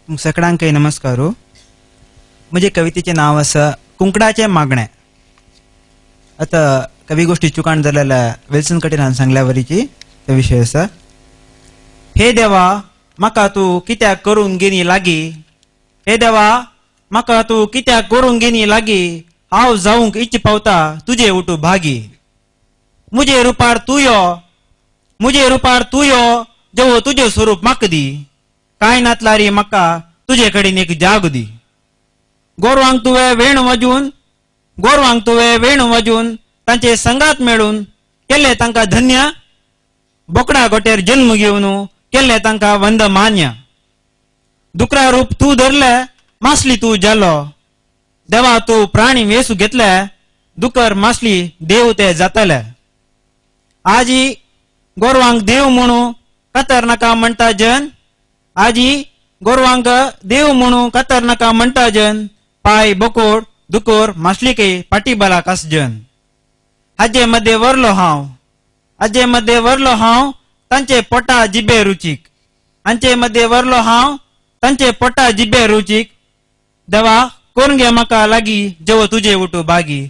सगळ्यांक नमस्कार. म्हणजे कवितेचे नाव असं कुंकडाचे मागण्या. आता कवी गोष्टी चुकाण झालेल्या विल्सन कटीन हांवें सांगल्यावरीची तो विषय असा. हे देवा म्हाका तू कित्याक करून गेनी लागी. हे देवा म्हाका तू कित्याक करून गेनी लागी. हांव जाऊंक इच्छ पावता तुझे उठू भागी. मुझे रुपार तू यो, मुझे रुपार तू यो, जेवो तुझे स्वरूप म्हाका दी. काय नातलारी म्हाका तुझे कडेन एक जाग दी. गोरवांक तुवें वेण वाजून, गोरवांक तुवें वेण वाजून तांचे संगात मेळून केले तांकां धन्य. बोकडा गोटेर जन्म घेवन केले तांकां वंद मान्य. दुकरा रूप तू धरले, मासली तू जालो. देवा तू प्राणी वेसू घेतले, दुकर मासली देव ते जातले. आजी गोरवांक देव म्हणू कातर नाका म्हणटा जन. आजी गोरवांक देव म्हणू कातर नाका म्हणटा जन. पाय बोकोड दुकोर मासलिके पाटी बला कासजन. हाजे मध्ये वरलो हांव, हाजे मध्ये वरलो हांव तांचे पोटा जिबे रुचीक. हांचे मध्ये वरलो हांव तांचे पोटा जिबे रुचीक. देवा कोण गे म्हाका लागी जेवो तुझे उठू बागी.